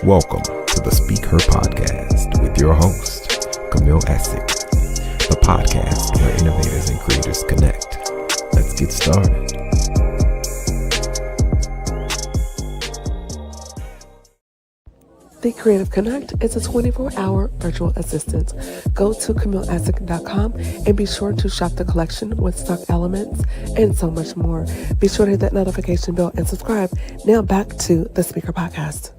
Welcome to the Speak Her Podcast with your host, Camille Essick, the podcast where innovators and creators connect. Let's get started. The Creative Connect is a 24-hour virtual assistant. Go to CamilleEssick.com and be sure to shop the collection with stock elements and so much more. Be sure to hit that notification bell and subscribe. Now back to the Speaker Podcast.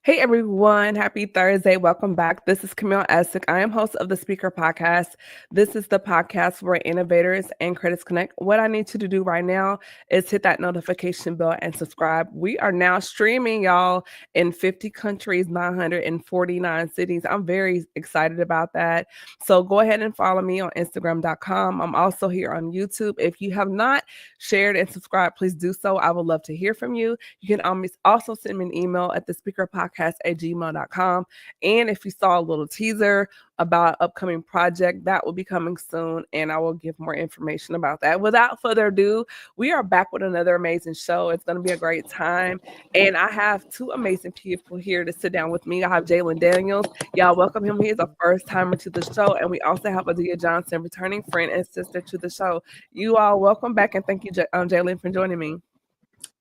Hey everyone, happy Thursday. Welcome back. This is Camille Essick. I am host of the Speaker Podcast. This is the podcast where innovators and creators connect. What I need you to do right now is hit that notification bell and subscribe. We are now streaming, y'all, in 50 countries, 949 cities. I'm very excited about that. So go ahead and follow me on Instagram.com. I'm also here on YouTube. If you have not shared and subscribed, please do so. I would love to hear from you. You can also send me an email at the Speaker Podcast@gmail.com. And if you saw a little teaser about upcoming project, that will be coming soon, and I will give more information about that. Without further ado, we are back with another amazing show. It's going to be a great time, and I have two amazing people here to sit down with me. I have Jhalen Daniels. Y'all welcome him. He is a first timer to the show, and we also have Adelia Johnson, returning friend and sister to the show. You all welcome back, and thank you, Jhalen, for joining me.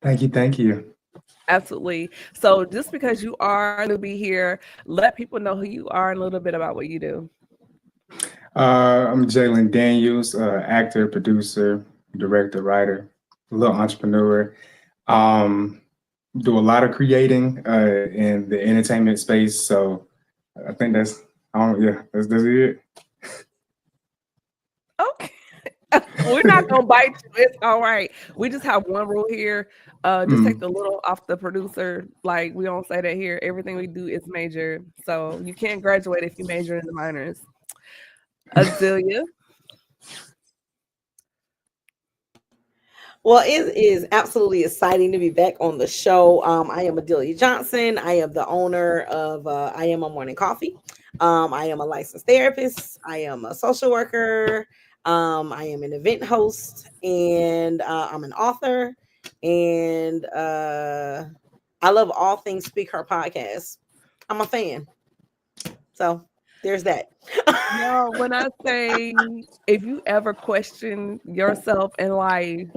Thank you. Absolutely. So just because you are to be here, let people know who you are and a little bit about what you do. I'm Jhalen Daniels, actor, producer, director, writer, a little entrepreneur. Do a lot of creating in the entertainment space. So I think that's it. Okay. We're not gonna bite you. It's all right. We just have one rule here. Just take the little off the producer. Like, we don't say that here. Everything we do is major. So you can't graduate if you major in the minors. Adelia. Well, it is absolutely exciting to be back on the show. I am Adelia Johnson. I am the owner of I Am a Morning Coffee. I am a licensed therapist. I am a social worker. I am an event host, and I'm an author. And I love all things Speak Her Podcast. I'm a fan. So there's that. No, when I say if you ever question yourself in life,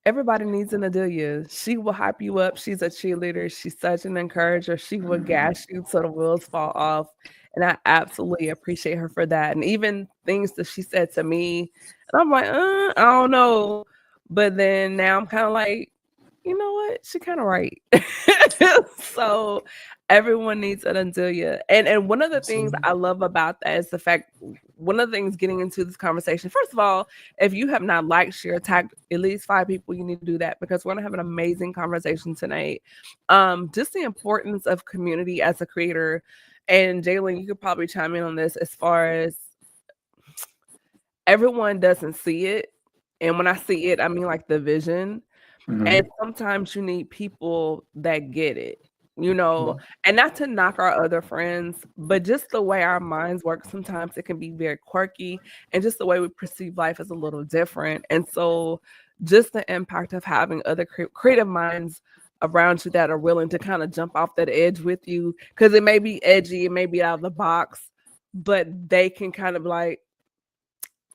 everybody needs an Adelia. She will hype you up. She's a cheerleader. She's such an encourager. She will gas you so the wheels fall off. And I absolutely appreciate her for that. And even things that she said to me, and I'm like, I don't know. But then now I'm kind of like, you know what? She kind of right. So everyone needs an Adelia. And one of the things I love about that is the fact, one of the things getting into this conversation, first of all, if you have not liked, share, tagged at least 5 people, you need to do that, because we're going to have an amazing conversation tonight. Just the importance of community as a creator. And Jhalen, you could probably chime in on this, as far as everyone doesn't see it. And when I see it, I mean like the vision. Mm-hmm. And sometimes you need people that get it, you know, and not to knock our other friends, but just the way our minds work, sometimes it can be very quirky, and just the way we perceive life is a little different. And so just the impact of having other creative minds around you that are willing to kind of jump off that edge with you, because it may be edgy, it may be out of the box, but they can kind of like,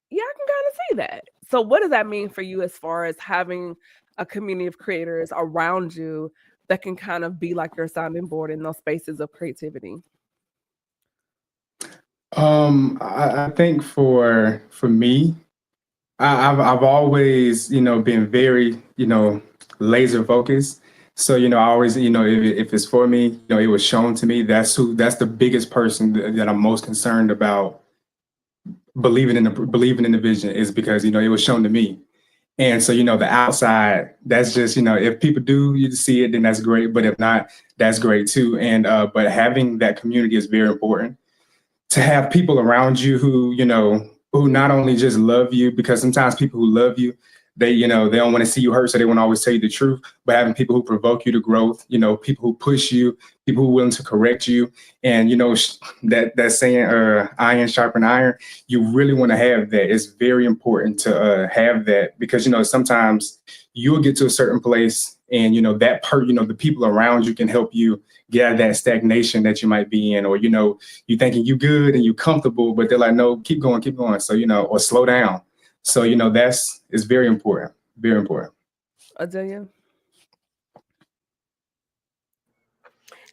yeah, I can kind of see that. So what does that mean for you as far as having a community of creators around you that can kind of be like your sounding board in those spaces of creativity? I think for me, I've always, been very, laser focused. So, I always, if it's for me, it was shown to me. That's the biggest person that I'm most concerned about believing in the vision, is because, it was shown to me. And so, the outside, that's just, if people do you see it, then that's great. But if not, that's great too. And but having that community is very important. To have people around you who, who not only just love you, because sometimes people who love you, they don't want to see you hurt, so they want to always tell you the truth. But having people who provoke you to growth, people who push you, people who are willing to correct you, and that saying, iron sharpen iron. You really want to have that. It's very important to have that, because sometimes you'll get to a certain place And, the people around you can help you get out of that stagnation that you might be in, or, you thinking you good and you comfortable, but they're like, no, keep going. So, or slow down. So, it's very important. Very important. Adelia?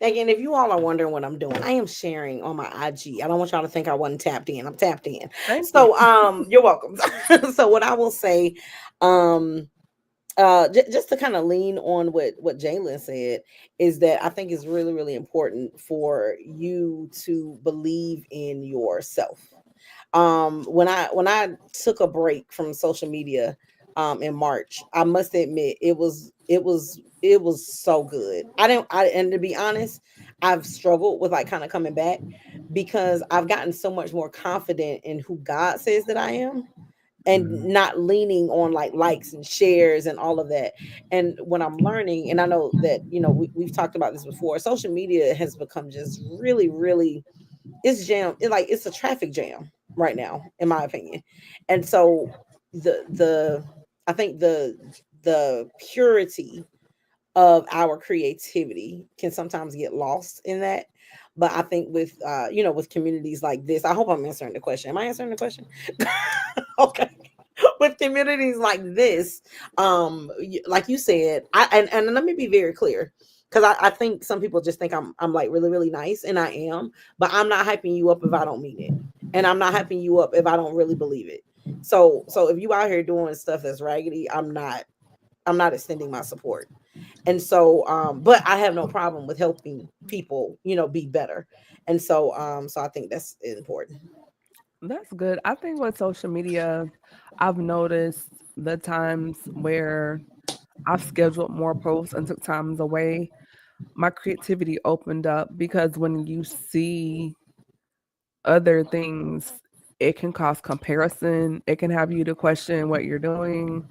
Again, if you all are wondering what I'm doing, I am sharing on my IG. I don't want y'all to think I wasn't tapped in. I'm tapped in. Thank So, you're welcome. So what I will say, just to kind of lean on what Jhalen said, is that I think it's really, really important for you to believe in yourself. When I took a break from social media in March, I must admit it was so good. And to be honest, I've struggled with like kind of coming back because I've gotten so much more confident in who God says that I am, and not leaning on like likes and shares and all of that. And what I'm learning, and I know that we've talked about this before, social media has become just really, really, it's a traffic jam right now, in my opinion. And so the I think the purity of our creativity can sometimes get lost in that. But I think with communities like this, I hope I'm answering the question. Am I answering the question? Okay. With communities like this, like you said, and let me be very clear, because I think some people just think I'm like really, really nice, and I am, but I'm not hyping you up if I don't mean it, and I'm not hyping you up if I don't really believe it. So if you out here doing stuff that's raggedy, I'm not extending my support. And so but I have no problem with helping people be better. And so I think that's important. That's good. I think with social media, I've noticed the times where I've scheduled more posts and took times away, my creativity opened up because when you see other things, it can cause comparison. It can have you to question what you're doing.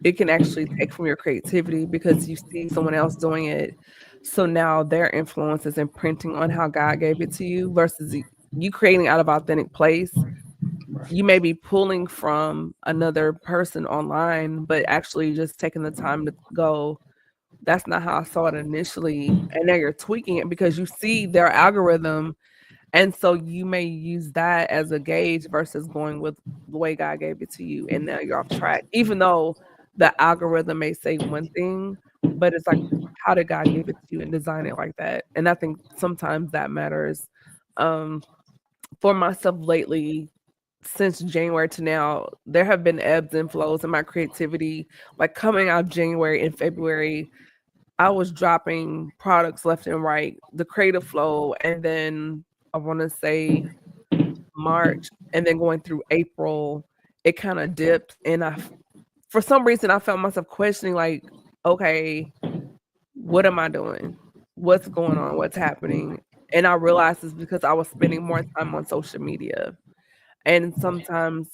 It can actually take from your creativity because you see someone else doing it. So now their influence is imprinting on how God gave it to you versus you creating out of authentic place. You may be pulling from another person online, but actually just taking the time to go, that's not how I saw it initially. And now you're tweaking it because you see their algorithm. And so you may use that as a gauge versus going with the way God gave it to you. And now you're off track, even though the algorithm may say one thing, but it's like, how did God give it to you and design it like that? And I think sometimes that matters. Um, for myself lately, since January to now, there have been ebbs and flows in my creativity. Like coming out of January and February, I was dropping products left and right, the creative flow, and then I want to say March, and then going through April, it kind of dipped, and for some reason, I felt myself questioning, like, okay, what am I doing? What's going on? What's happening? And I realized it's because I was spending more time on social media, and sometimes,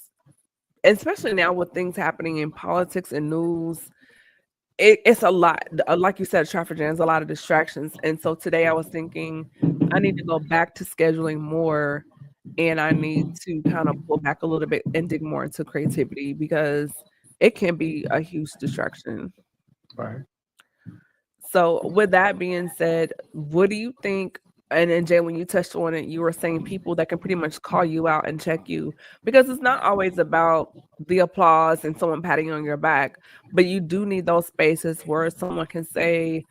especially now with things happening in politics and news, it's a lot. Like you said, traffic jams, a lot of distractions. And so today I was thinking I need to go back to scheduling more, and I need to kind of pull back a little bit and dig more into creativity because it can be a huge distraction. Right. So with that being said, what do you think? And then Jay, when you touched on it, you were saying people that can pretty much call you out and check you because it's not always about the applause and someone patting you on your back, but you do need those spaces where someone can say,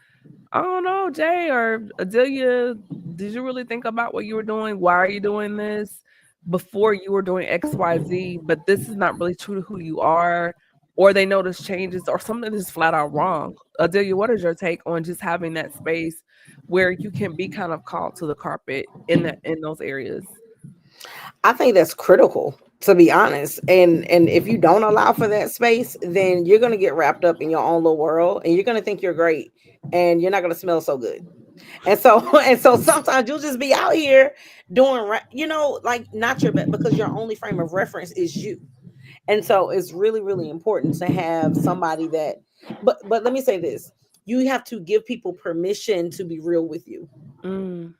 I don't know, Jay or Adelia, did you really think about what you were doing? Why are you doing this? Before you were doing XYZ, but this is not really true to who you are, or they notice changes, or something is flat out wrong. Adelia, what is your take on just having that space where you can be kind of called to the carpet in those areas? I think that's critical, to be honest. And if you don't allow for that space, then you're going to get wrapped up in your own little world, and you're going to think you're great, and you're not going to smell so good. And so and so sometimes you'll just be out here doing like not your best, because your only frame of reference is you. And so it's really, really important to have somebody that, but let me say this: you have to give people permission to be real with you, Mm,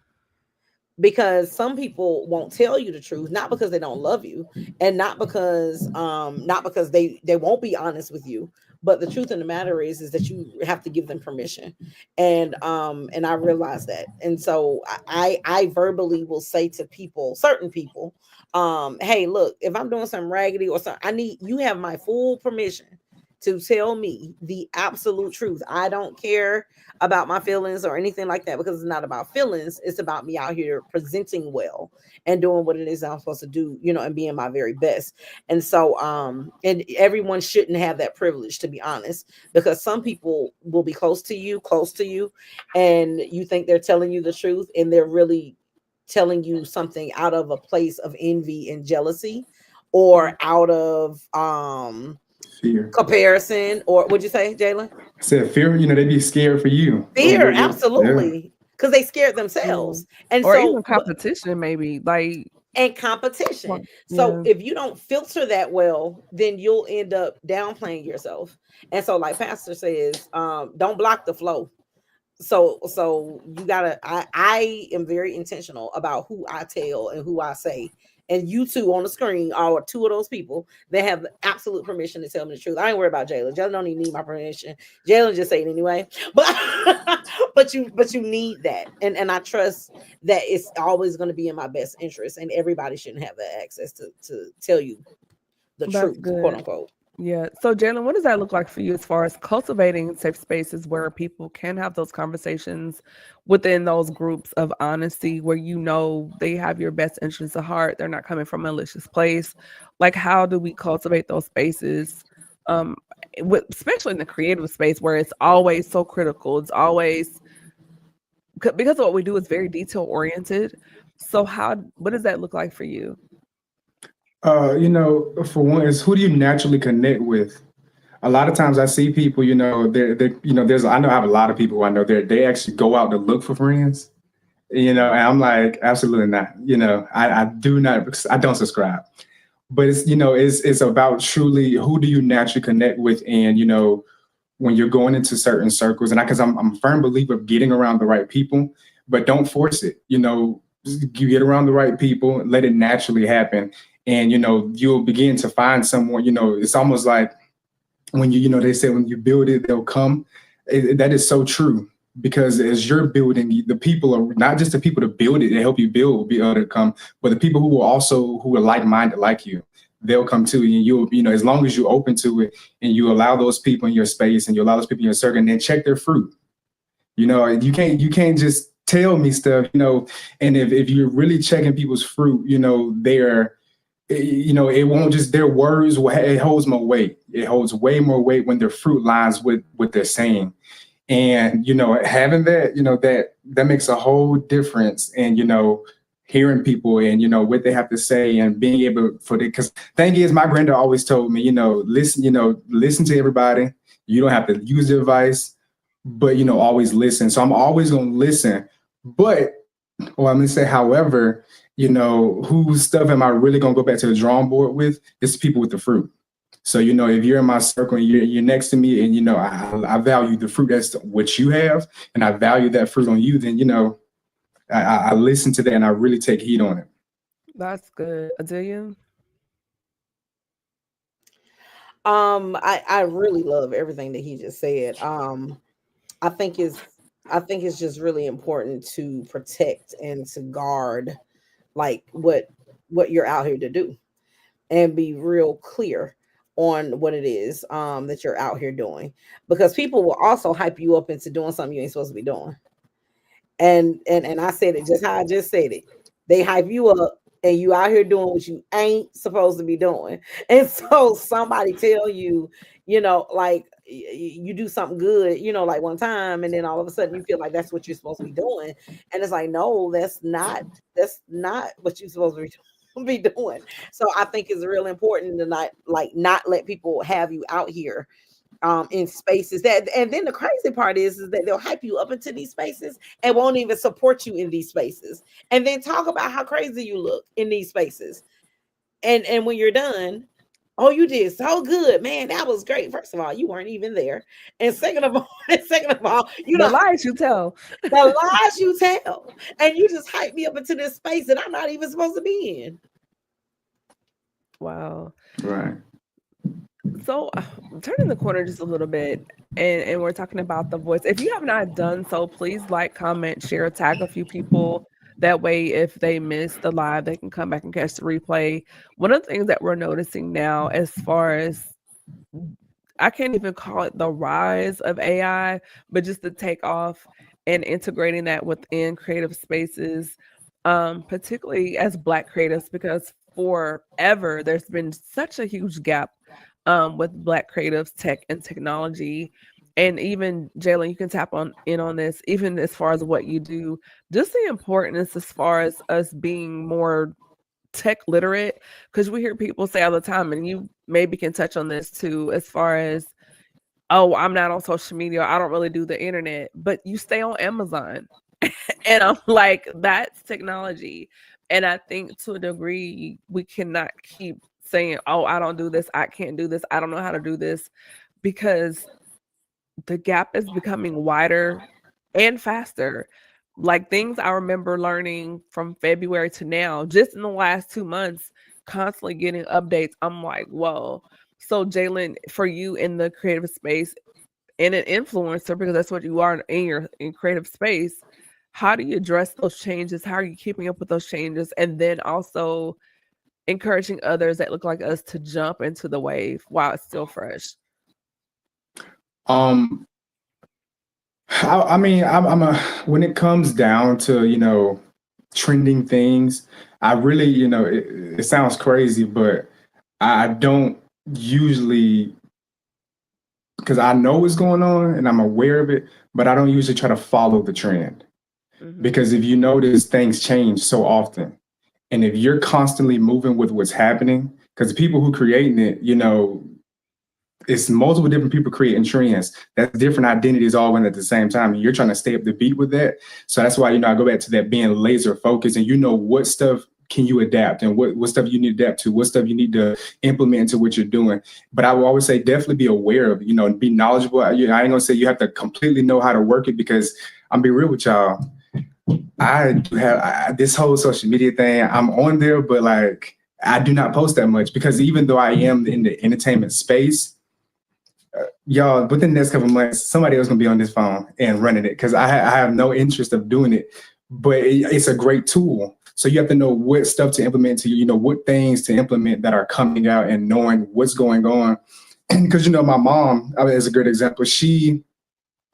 because some people won't tell you the truth, not because they don't love you, and not because they won't be honest with you, But the truth of the matter is that you have to give them permission. And I realize that. And so I verbally will say to people, certain people, hey, look, if I'm doing something raggedy or something, I need you have my full permission to tell me the absolute truth. I don't care about my feelings or anything like that, because it's not about feelings. It's about me out here presenting well and doing what it is I'm supposed to do, and being my very best. And so, and everyone shouldn't have that privilege, to be honest, because some people will be close to you, and you think they're telling you the truth, and they're really telling you something out of a place of envy and jealousy, or out of fear, comparison, or what'd you say, Jhalen? I said fear. They be scared for you. Fear, Yeah. absolutely, because they scared themselves, and or so even competition, maybe and competition. Yeah. So if you don't filter that well, then you'll end up downplaying yourself. And so, like Pastor says, don't block the flow. So you gotta. I am very intentional about who I tell and who I say. And you two on the screen are two of those people that have absolute permission to tell me the truth. I ain't worried about Jhalen. Jhalen don't even need my permission. Jhalen just say it anyway. But but you need that. And I trust that it's always going to be in my best interest. And everybody shouldn't have that access to tell you the truth, quote unquote. Yeah. So, Jhalen, what does that look like for you as far as cultivating safe spaces where people can have those conversations within those groups of honesty, where they have your best interests at heart, they're not coming from a malicious place? Like, how do we cultivate those spaces, especially in the creative space where it's always so critical? It's always because of what we do is very detail oriented. So, what does that look like for you? For one, is who do you naturally connect with? A lot of times I see people, I know I have a lot of people who I know they actually go out to look for friends, and I'm like, absolutely not. I do not, I don't subscribe. But it's about truly who do you naturally connect with, and when you're going into certain circles, and because I'm a firm believer of getting around the right people, but don't force it. You get around the right people, let it naturally happen. And, you'll begin to find someone, it's almost like when they say when you build it, they'll come. That is so true, because as you're building, the people are not just the people to build it, they help you build will be able to come, but the people who are like-minded like you, they'll come too. And you'll, as long as you're open to it and you allow those people in your space and you allow those people in your circle, and then check their fruit. You can't just tell me stuff, and if you're really checking people's fruit, it won't just their words. It holds more weight. It holds way more weight when their fruit lines with what they're saying. And, having that, that makes a whole difference. And, hearing people and, what they have to say and being able because thing is, my granddad always told me, listen to everybody. You don't have to use their advice, but, always listen. So I'm always going to listen. But, I'm going to say, however, whose stuff am I really going to go back to the drawing board with? It's people with the fruit. So, if you're in my circle and you're next to me and, I value the fruit, that's what you have, and I value that fruit on you, then, I listen to that and I really take heed on it. That's good. Adelia? I really love everything that he just said. I think it's just really important to protect and to guard like what you're out here to do, and be real clear on what it is that you're out here doing, because people will also hype you up into doing something you ain't supposed to be doing. And I said it just how I just said it. They hype you up and you out here doing what you ain't supposed to be doing. And so somebody tell you, like you do something good, like one time, and then all of a sudden you feel like that's what you're supposed to be doing. And it's like, no, that's not what you're supposed to be doing. So I think it's real important to not let people have you out here in spaces that, and then the crazy part is that they'll hype you up into these spaces and won't even support you in these spaces, and then talk about how crazy you look in these spaces. And when you're done, oh, you did so good, man. That was great. First of all, you weren't even there. And second of all, the lies you tell. The lies you tell. And you just hype me up into this space that I'm not even supposed to be in. Wow. Right. So, turning the corner just a little bit, and we're talking about the voice. If you have not done so, please like, comment, share, tag a few people. That way, if they miss the live, they can come back and catch the replay. One of the things that we're noticing now, as far as I can't even call it the rise of AI, but just the takeoff and integrating that within creative spaces, particularly as Black creatives, because forever there's been such a huge gap with Black creatives, tech and technology. And even Jhalen, you can tap on this, even as far as what you do, just the importance as far as us being more tech literate, because we hear people say all the time, and you maybe can touch on this too, as far as, oh, I'm not on social media, I don't really do the internet, but you stay on Amazon. And I'm like, that's technology. And I think to a degree, we cannot keep saying, oh, I don't do this, I can't do this, I don't know how to do this, because the gap is becoming wider and faster. Like, things I remember learning from February to now, just in the last 2 months, constantly getting updates. I'm like, whoa. So, Jhalen, for you in the creative space and an influencer, because that's what you are in creative space, how do you address those changes? How are you keeping up with those changes? And then also encouraging others that look like us to jump into the wave while it's still fresh. I mean, I'm a when it comes down to trending things, I really it sounds crazy, but I don't usually, because I know what's going on and I'm aware of it, but I don't usually try to follow the trend. Because if you notice, things change so often. And if you're constantly moving with what's happening, because the people who creating it, it's multiple different people creating trends. That's different identities all in at the same time. And you're trying to stay up the beat with that. So that's why, I go back to that being laser focused, and what stuff can you adapt, and what stuff you need to adapt to, what stuff you need to implement into what you're doing. But I will always say, definitely be aware of, and be knowledgeable. I ain't gonna say you have to completely know how to work it, because I'm be real with y'all. I do have this whole social media thing. I'm on there, but like, I do not post that much, because even though I am in the entertainment space, y'all, within the next couple of months, somebody else gonna be on this phone and running it, because I have no interest of doing it. But it's a great tool. So you have to know what stuff to implement what things to implement that are coming out, and knowing what's going on. Because my mom, is a good example. She,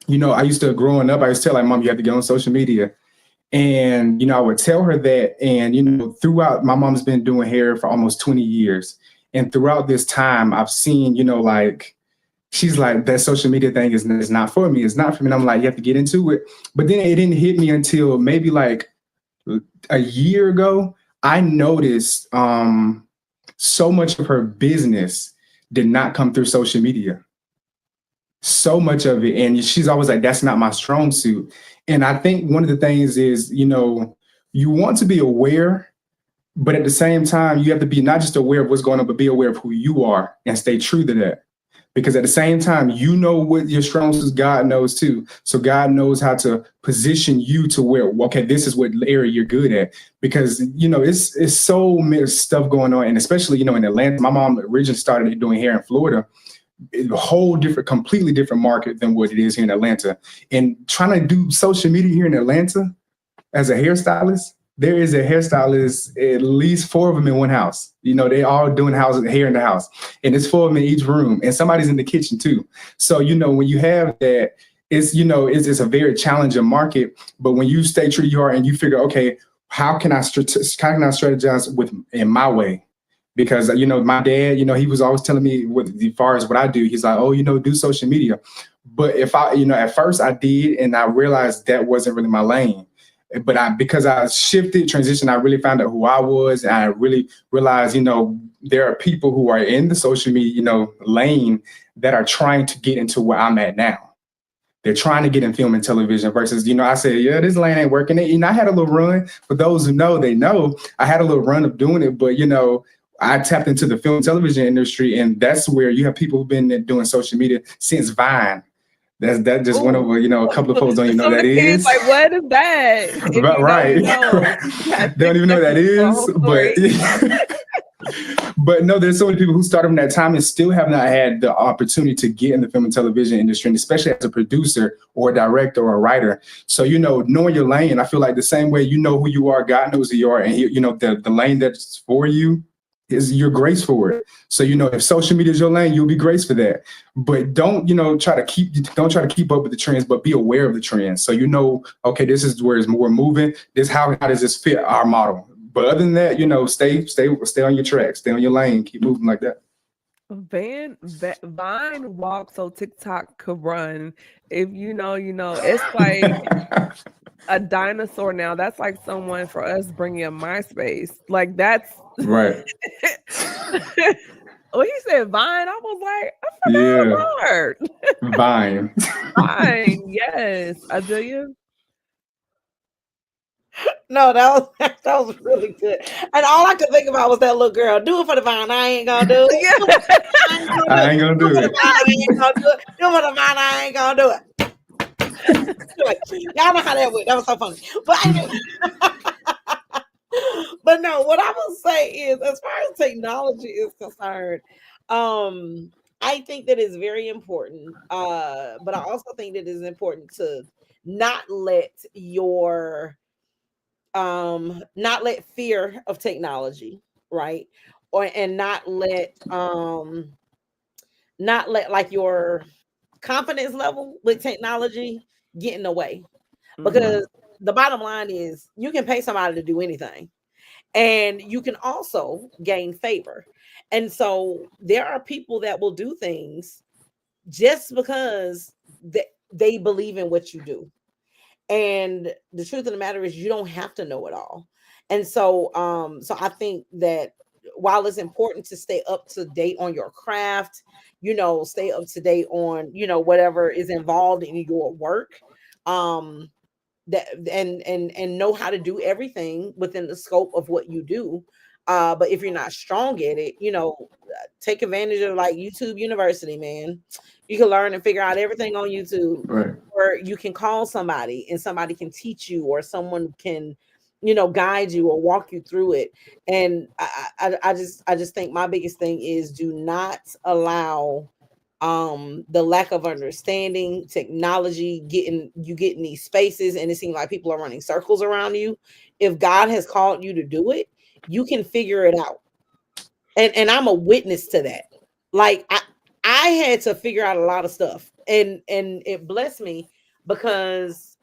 I used to, growing up, I used to tell like, Mom, you have to get on social media. And, I would tell her that. And, throughout, my mom's been doing hair for almost 20 years. And throughout this time, I've seen, like, she's like, that social media thing is not for me. It's not for me. And I'm like, you have to get into it. But then it didn't hit me until maybe like a year ago. I noticed so much of her business did not come through social media. So much of it. And she's always like, that's not my strong suit. And I think one of the things is, you want to be aware, but at the same time, you have to be not just aware of what's going on, but be aware of who you are and stay true to that. Because at the same time, what your strong suit is, God knows too. So God knows how to position you to where, okay, this is what area you're good at. Because, it's so much stuff going on. And especially, in Atlanta, my mom originally started doing hair in Florida. A whole completely different market than what it is here in Atlanta. And trying to do social media here in Atlanta as a hairstylist, there is a hairstylist, at least 4 of them in one house. They all doing hair in the house, and it's 4 of them in each room, and somebody's in the kitchen too. So, when you have that, it's a very challenging market. But when you stay true to your heart and you figure, okay, how can I strategize in my way? Because, my dad, he was always telling me, as far as what I do, he's like, oh, do social media. But if I, at first I did, and I realized that wasn't really my lane. But because I transitioned, I really found out who I was. And I really realized, there are people who are in the social media, lane that are trying to get into where I'm at now. They're trying to get in film and television versus, I said, yeah, this lane ain't working. And I had a little run. For those who know, they know I had a little run of doing it. But, I tapped into the film and television industry, and that's where you have people who've been doing social media since Vine. That just went over, a couple of folks don't even know what that is. Like, what is that? Right. They don't even know what that is. But no, there's so many people who started from that time and still have not had the opportunity to get in the film and television industry, and especially as a producer or a director or a writer. So, knowing your lane, I feel like the same way you know who you are, God knows who you are, and the lane that's for you is your grace for it. So, if social media is your lane, you'll be graced for that. But don't try to keep up with the trends, but be aware of the trends. So okay, this is where we're moving. How does this fit our model? But other than that, stay on your track, stay on your lane, keep moving like that. Vine walks so TikTok could run. If you know, it's like a dinosaur now. That's like someone for us bringing a MySpace. Like that's right. When he said Vine, I was like, I forgot the word. Vine. Vine, yes. Adelia? No, that was really good. And all I could think about was that little girl. Do it for the Vine. I ain't gonna do it. I ain't gonna do it. I ain't gonna do it. Do it for the Vine. I ain't gonna do it. Y'all know how that went. That was so funny. But no, what I will say is, as far as technology is concerned, I think that is very important. But I also think that it is important to not let fear of technology, right? And not let like your confidence level with technology get in the way. Because the bottom line is you can pay somebody to do anything, and you can also gain favor. And so there are people that will do things just because they believe in what you do. And the truth of the matter is you don't have to know it all. And so I think that while it's important to stay up to date on your craft, stay up to date on, whatever is involved in your work, that and know how to do everything within the scope of what you do. But if you're not strong at it, take advantage of like YouTube University, man. You can learn and figure out everything on YouTube. Right. Or you can call somebody and somebody can teach you, or someone can, guide you or walk you through it. And I just think my biggest thing is do not allow the lack of understanding technology getting in these spaces, and it seems like people are running circles around you. If God has called you to do it, you can figure it out. And I'm a witness to that. Like I had to figure out a lot of stuff, and it blessed me because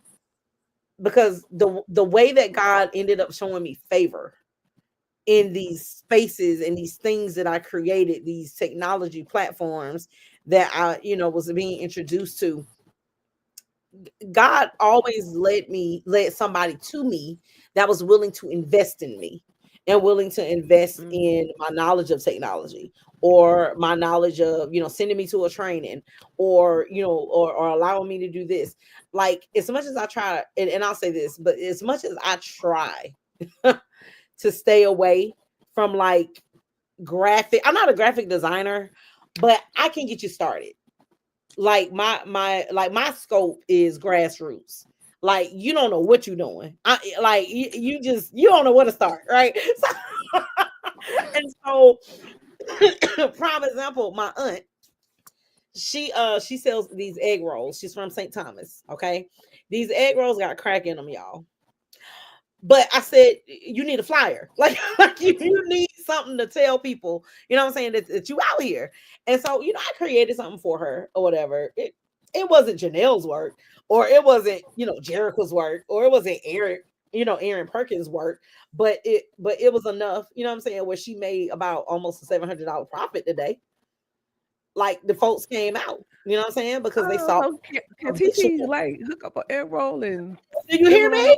the way that God ended up showing me favor in these spaces and these things that I created, these technology platforms that I, was being introduced to. God always led somebody to me that was willing to invest in me and willing to invest in my knowledge of technology, or my knowledge of, sending me to a training, or, or allowing me to do this. Like, as much as I try, and I'll say this, but as much as I try to stay away from like I'm not a graphic designer, but I can get you started. Like my scope is grassroots. Like, you don't know what you're doing. You don't know where to start, right? And so, prime example, my aunt, she sells these egg rolls. She's from St. Thomas. Okay, these egg rolls got crack in them, y'all. But I said, you need a flyer. Like you need something to tell people, what I'm saying, that you out here. And so, I created something for her or whatever. It wasn't Janelle's work, or it wasn't, Jericho's work, or it wasn't Aaron Perkins' work, but it was enough, what I'm saying, where she made about almost a $700 profit today. Like, the folks came out, what I'm saying, because they saw. Can TT like hook up an egg roll and? Do you hear me?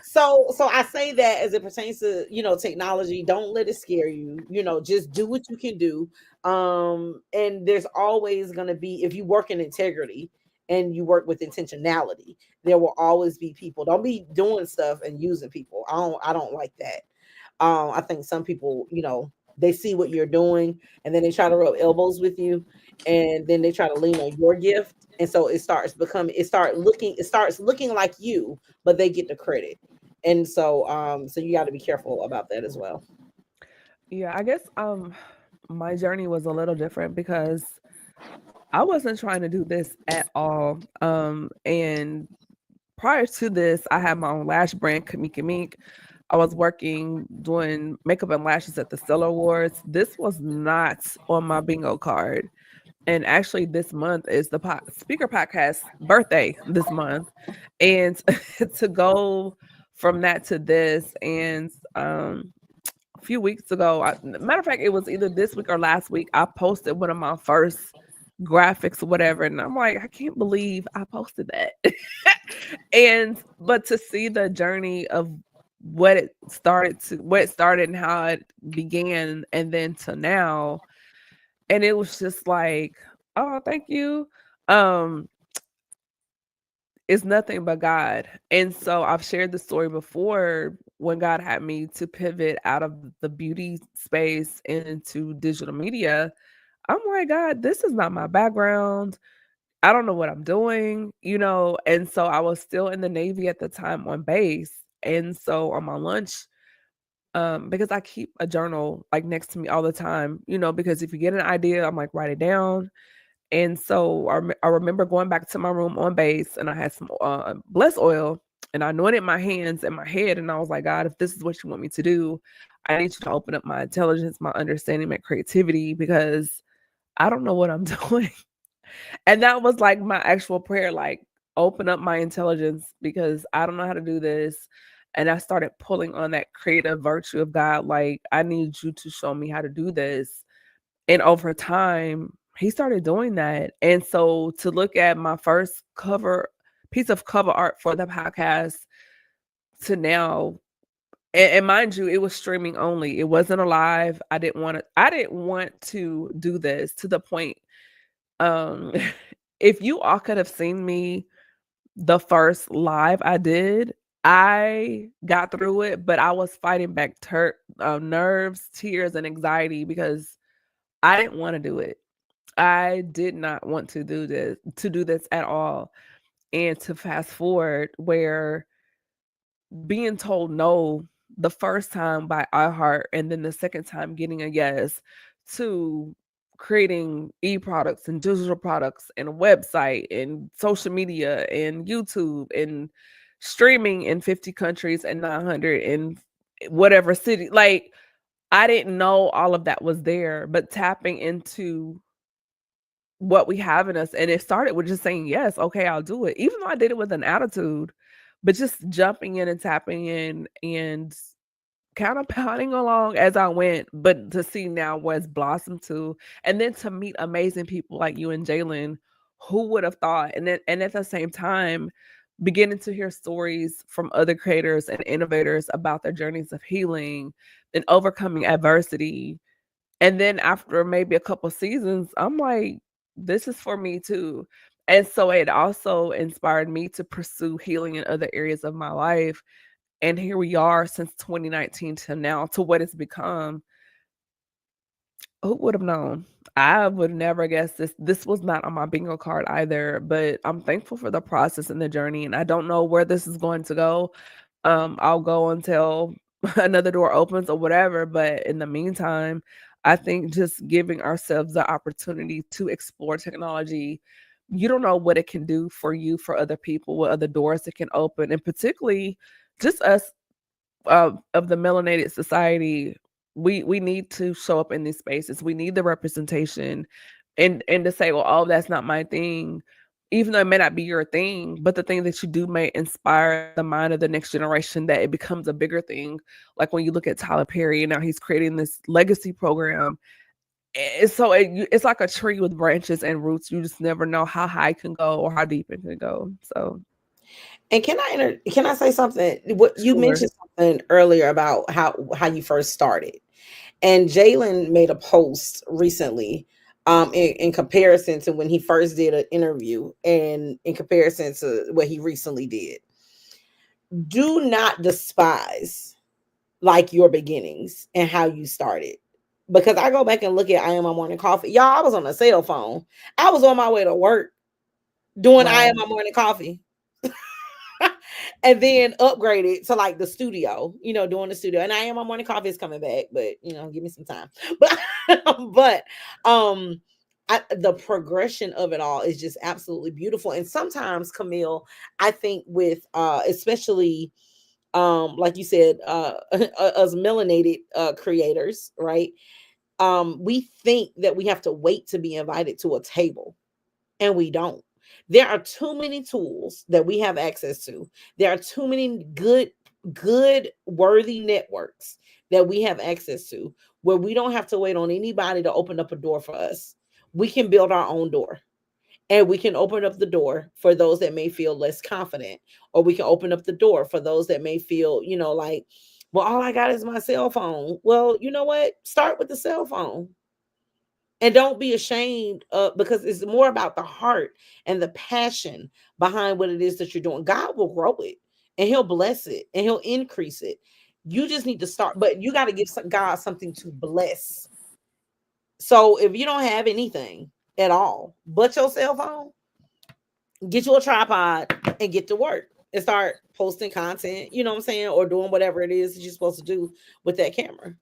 So I say that as it pertains to, technology. Don't let it scare you. Just do what you can do. And there's always going to be, if you work in integrity and you work with intentionality, there will always be people. Don't be doing stuff and using people. I don't like that. I think some people, they see what you're doing and then they try to rub elbows with you, and then they try to lean on your gift. And so it starts looking like you, but they get the credit. And so so you got to be careful about that as well. Yeah, I guess my journey was a little different because I wasn't trying to do this at all. And prior to this, I had my own lash brand, Kamika Mink. I was working doing makeup and lashes at the Stellar Awards. This was not on my bingo card. And actually, this month is the speaker podcast birthday this month. And to go from that to this, and a few weeks ago, matter of fact, it was either this week or last week, I posted one of my first graphics or whatever. And I'm like, I can't believe I posted that. But to see the journey of what it started and how it began and then to now, and it was just like, oh, thank you. Um, it's nothing but God. And so I've shared the story before when God had me to pivot out of the beauty space into digital media. I'm like, God, this is not my background. I don't know what I'm doing, And so I was still in the Navy at the time on base. And so on my lunch, because I keep a journal like next to me all the time, because if you get an idea, I'm like, write it down. And so I remember going back to my room on base and I had some bless oil and I anointed my hands and my head. And I was like, God, if this is what you want me to do, I need you to open up my intelligence, my understanding, my creativity, because I don't know what I'm doing. And that was like my actual prayer, like open up my intelligence because I don't know how to do this. And I started pulling on that creative virtue of God. Like, I need you to show me how to do this. And over time, he started doing that. And so to look at my first piece of cover art for the podcast to now, and mind you, it was streaming only. It wasn't alive. I didn't want to do this to the point. Um, if you all could have seen me the first live I did, I got through it, but I was fighting back nerves, tears, and anxiety because I didn't want to do it. I did not want to do this at all. And to fast forward where being told no the first time by iHeart and then the second time getting a yes to creating e-products and digital products and a website and social media and YouTube and streaming in 50 countries and 900 in whatever city. Like, I didn't know all of that was there, but tapping into what we have in us. And it started with just saying, yes, okay, I'll do it. Even though I did it with an attitude, but just jumping in and tapping in and kind of pounding along as I went, but to see now where it's blossomed to, and then to meet amazing people like you and Jhalen, who would have thought? And at the same time, beginning to hear stories from other creators and innovators about their journeys of healing and overcoming adversity. And then after maybe a couple seasons, I'm like, this is for me too. And so it also inspired me to pursue healing in other areas of my life. And here we are since 2019 to now to what it's become. Who would have known? I would never guess this. This was not on my bingo card either, but I'm thankful for the process and the journey. And I don't know where this is going to go. I'll go until another door opens or whatever. But in the meantime, I think just giving ourselves the opportunity to explore technology, you don't know what it can do for you, for other people, what other doors it can open, and particularly just us of the melanated society. We need to show up in these spaces. We need the representation, and to say, well, oh, that's not my thing, even though it may not be your thing, but the thing that you do may inspire the mind of the next generation, that it becomes a bigger thing. Like when you look at Tyler Perry, and now he's creating this legacy program. It's like a tree with branches and roots. You just never know how high it can go or how deep it can go. So, and can I say something? What you sure. mentioned something earlier about how you first started, and Jhalen made a post recently, in comparison to when he first did an interview, and in comparison to what he recently did. Do not despise like your beginnings and how you started. Because I go back and look at I Am My Morning Coffee. Y'all, I was on a cell phone. I was on my way to work doing I Am My Morning Coffee. and then upgraded to like the studio, doing the studio. And I am, my morning coffee is coming back, but give me some time. But but the progression of it all is just absolutely beautiful. And sometimes, Camille, I think with especially like you said, us melanated creators, right? We think that we have to wait to be invited to a table, and we don't. There are too many tools that we have access to. There are too many good, worthy networks that we have access to, where we don't have to wait on anybody to open up a door for us. We can build our own door. And we can open up the door for those that may feel less confident, or we can open up the door for those that may feel, like, well, all I got is my cell phone. Well, you know what? Start with the cell phone. And don't be ashamed, because it's more about the heart and the passion behind what it is that you're doing. God will grow it, and he'll bless it, and he'll increase it. You just need to start, but you got to give God something to bless. So if you don't have anything at all but your cell phone, get you a tripod and get to work and start posting content, you know what I'm saying? Or doing whatever it is that you're supposed to do with that camera.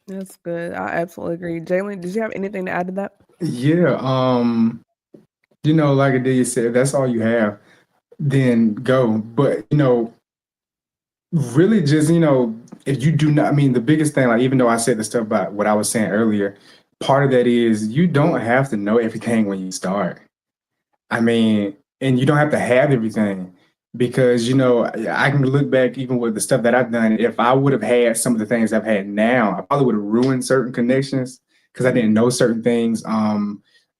That's good. I absolutely agree. Jhalen, did you have anything to add to that? Yeah. Like Adelia said, that's all you have, then go. But, really just, if you do not, I mean, the biggest thing, like, even though I said the stuff about what I was saying earlier, part of that is you don't have to know everything when you start. I mean, and you don't have to have everything, because, I can look back even with the stuff that I've done. If I would have had some of the things I've had now, I probably would have ruined certain connections because I didn't know certain things.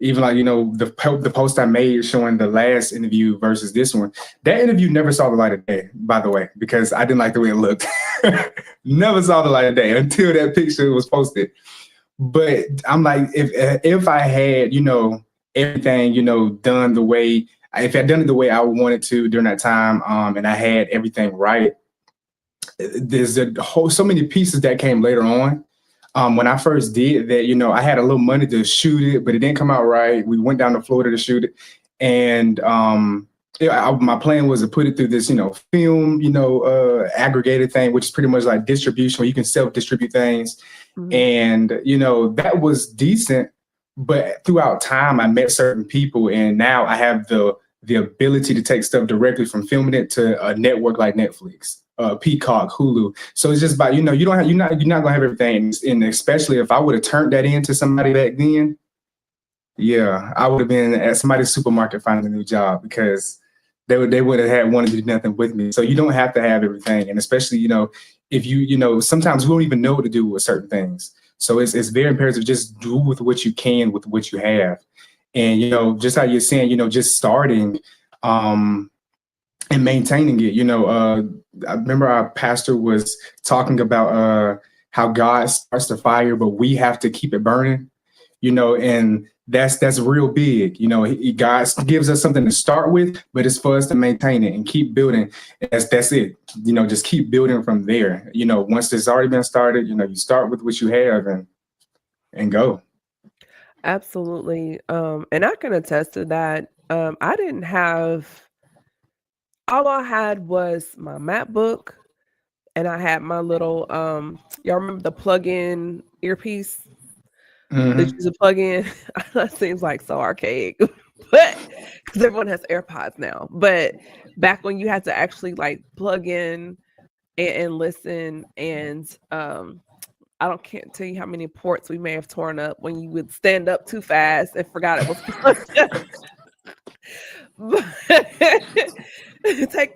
Even like, the post I made showing the last interview versus this one, that interview never saw the light of day, by the way, because I didn't like the way it looked. Never saw the light of day until that picture was posted. But I'm like, if I had, everything, done the way, if I'd done it the way I wanted to during that time, and I had everything right, there's so many pieces that came later on. When I first did that, I had a little money to shoot it, but it didn't come out right. We went down to Florida to shoot it. And my plan was to put it through this, film, aggregated thing, which is pretty much like distribution, where you can self-distribute things. Mm-hmm. And, that was decent. But throughout time, I met certain people, and now I have the ability to take stuff directly from filming it to a network like Netflix, Peacock, Hulu. So it's just about, you're not gonna have everything. And especially if I would have turned that into somebody back then, yeah, I would have been at somebody's supermarket finding a new job, because they would have had wanted to do nothing with me. So you don't have to have everything, and especially if you sometimes we don't even know what to do with certain things. So it's very imperative, just do with what you can with what you have. And just how you're saying, just starting and maintaining it. I remember our pastor was talking about how God starts the fire, but we have to keep it burning. And that's real big. God gives us something to start with, but it's for us to maintain it and keep building. That's it. Just keep building from there. Once it's already been started, you start with what you have and go. Absolutely. And I can attest to that. I didn't have, all I had was my MacBook, and I had my little, y'all remember the plug-in earpiece? Mm-hmm. That you used to plug in? That seems like so archaic, but because everyone has AirPods now. But back when you had to actually like plug in and listen, and can't tell you how many ports we may have torn up when you would stand up too fast and forgot it was plugged in.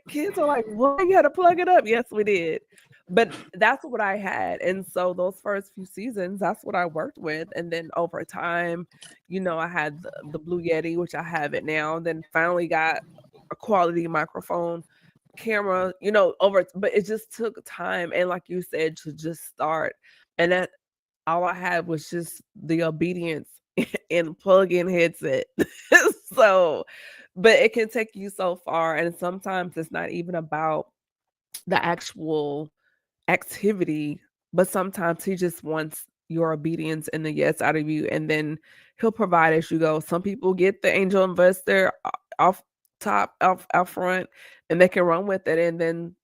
Kids are like, "Well, you had to plug it up." Yes, we did. But that's what I had. And so those first few seasons, that's what I worked with. And then over time, I had the Blue Yeti, which I have it now. Then finally got a quality microphone, camera, but it just took time. And like you said, to just start. And that all I had was just the obedience and plug-in headset. So, but it can take you so far. And sometimes it's not even about the actual activity, but sometimes he just wants your obedience and the yes out of you, and then he'll provide as you go. Some people get the angel investor off top out front, and they can run with it. And then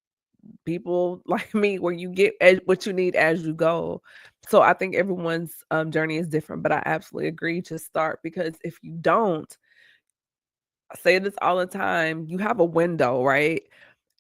people like me, where you get what you need as you go. So I think everyone's journey is different, but I absolutely agree to start, because if you don't, I say this all the time, you have a window, right?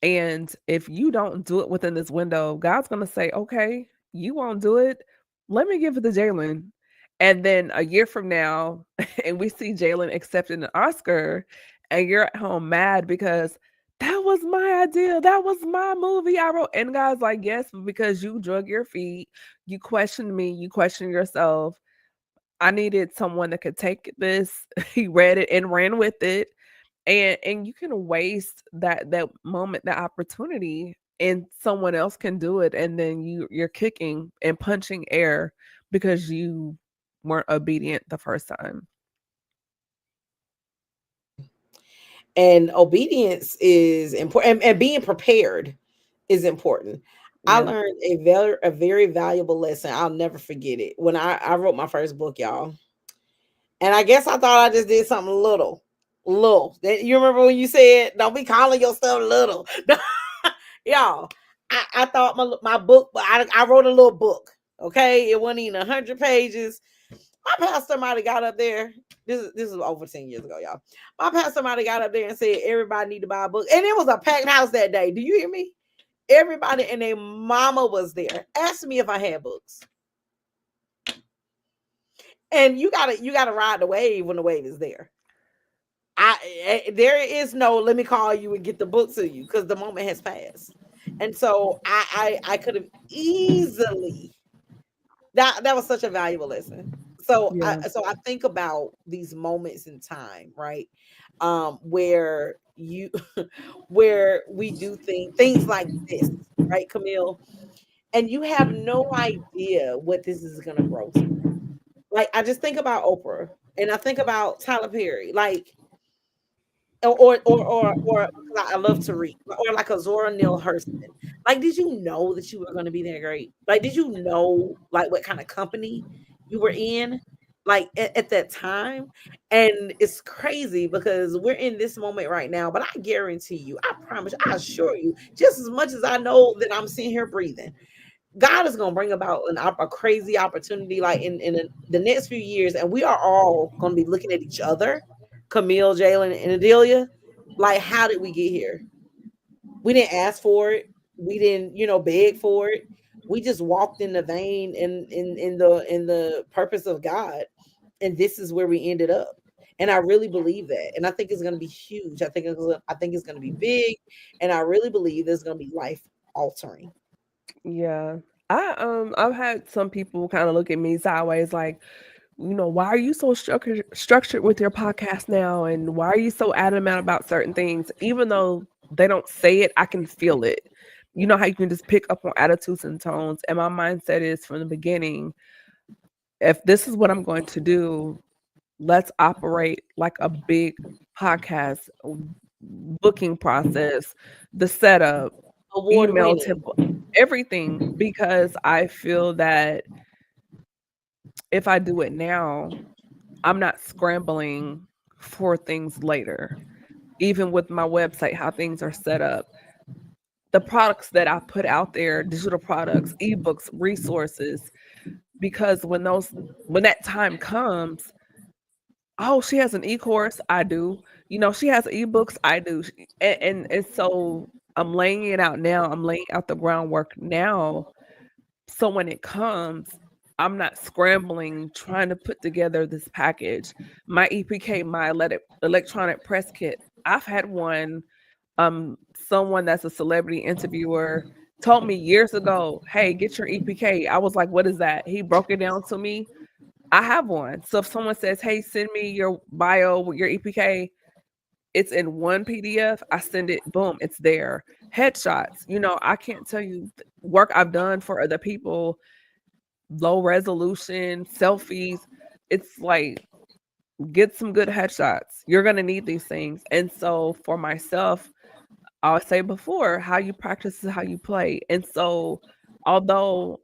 And if you don't do it within this window, God's going to say, okay, you won't do it. Let me give it to Jhalen. And then a year from now, and we see Jhalen accepting an Oscar, and you're at home mad because that was my idea. That was my movie I wrote. And God's like, yes, but because you drug your feet, you questioned me, you questioned yourself. I needed someone that could take this. He read it and ran with it, and you can waste that moment, that opportunity, and someone else can do it, and then you're kicking and punching air because you weren't obedient the first time. And obedience is important, and being prepared is important. I Yeah. learned a very valuable lesson. I'll never forget it. When I wrote my first book, y'all. And I guess I thought I just did something little. You remember when you said, don't be calling yourself little. Y'all, I thought my book, I wrote a little book. Okay. It wasn't even 100 pages. My pastor might have got up there. This is over 10 years ago, y'all. My pastor might have got up there and said, everybody need to buy a book. And it was a packed house that day. Do you hear me? Everybody and their mama was there. Asked me if I had books. And you gotta ride the wave when the wave is there. There is no let me call you and get the book to you, because the moment has passed. And so I could have easily, that was such a valuable lesson. So Yeah. I think about these moments in time, right? Where you where we do things like this, right, Camille? And you have no idea what this is gonna grow to. Like, I just think about Oprah, and I think about Tyler Perry, like, or I love to read, or like a Zora Neale Hurston. Like, did you know that you were going to be that great? Like, did you know like what kind of company you were in, like at that time? And it's crazy because we're in this moment right now, but I guarantee you, I promise, I assure you, just as much as I know that I'm sitting here breathing, God is going to bring about a crazy opportunity, like in the next few years, and we are all going to be looking at each other, Camille, Jhalen, and Adelia, like, how did we get here? We didn't ask for it. We didn't, beg for it. We just walked in the vein in the purpose of God, and this is where we ended up. And I really believe that, and I think it's going to be huge. I think it's going to be big, and I really believe it's going to be life altering. Yeah. I've had some people kind of look at me sideways, like, why are you so structured with your podcast now? And why are you so adamant about certain things? Even though they don't say it, I can feel it. You know how you can just pick up on attitudes and tones. And my mindset is from the beginning, if this is what I'm going to do, let's operate like a big podcast booking process, the setup, Award email winning. template, everything, because I feel that if I do it now, I'm not scrambling for things later. Even with my website, how things are set up, the products that I put out there, digital products, ebooks, resources, because when that time comes, oh, she has an e-course, I do. She has ebooks, I do. And so I'm laying it out now. I'm laying out the groundwork now. So when it comes, I'm not scrambling trying to put together this package. My EPK, my electronic press kit. I've had one. Someone that's a celebrity interviewer told me years ago, "Hey, get your EPK." I was like, "What is that?" He broke it down to me. I have one. So if someone says, "Hey, send me your bio with your EPK," it's in one PDF. I send it, boom, it's there. Headshots. I can't tell you work I've done for other people, low resolution, selfies. It's like, get some good headshots. You're going to need these things. And so for myself, I would say before, how you practice is how you play. And so although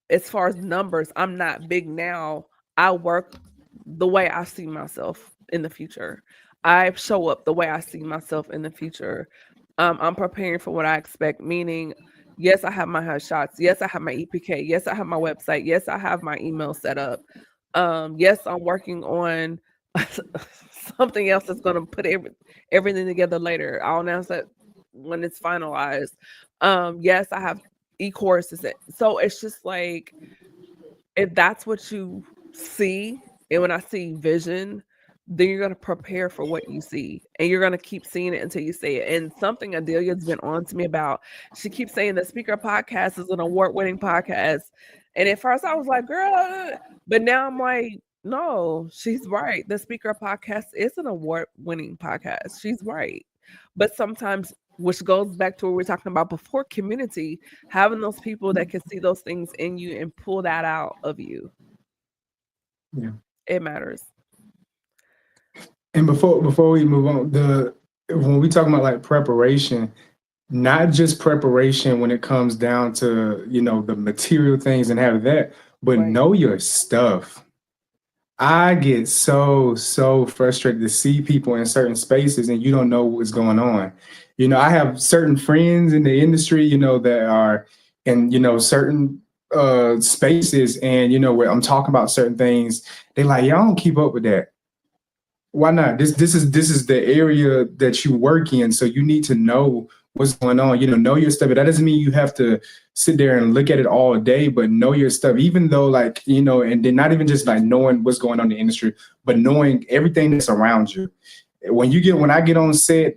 as far as numbers, I'm not big now, I work the way I see myself in the future. I show up the way I see myself in the future. I'm preparing for what I expect, meaning, yes, I have my headshots. Yes, I have my EPK. Yes, I have my website. Yes, I have my email set up. Yes, I'm working on something else that's going to put everything together later. I'll announce that when it's finalized. Yes, I have e-courses. So it's just like, if that's what you see, and when I see vision, then you're going to prepare for what you see, and you're going to keep seeing it until you see it. And something Adelia's been on to me about, she keeps saying the Speaker Podcast is an award-winning podcast. And at first I was like, girl, but now I'm like, no, she's right. The Speaker Podcast is an award-winning podcast. She's right. But sometimes, which goes back to what we were talking about before, community, having those people that can see those things in you and pull that out of you. Yeah. It matters. And before we move on, when we talk about like preparation, not just preparation when it comes down to, the material things and have that, but Right. know your stuff. I get so frustrated to see people in certain spaces and you don't know what's going on. I have certain friends in the industry, that are in, certain spaces, and where I'm talking about certain things, they like, y'all don't keep up with that. Why not? This is the area that you work in, so you need to know what's going on. Know your stuff. But that doesn't mean you have to sit there and look at it all day, but know your stuff. Even though, like, and then not even just like knowing what's going on in the industry, but knowing everything that's around you. When I get on set,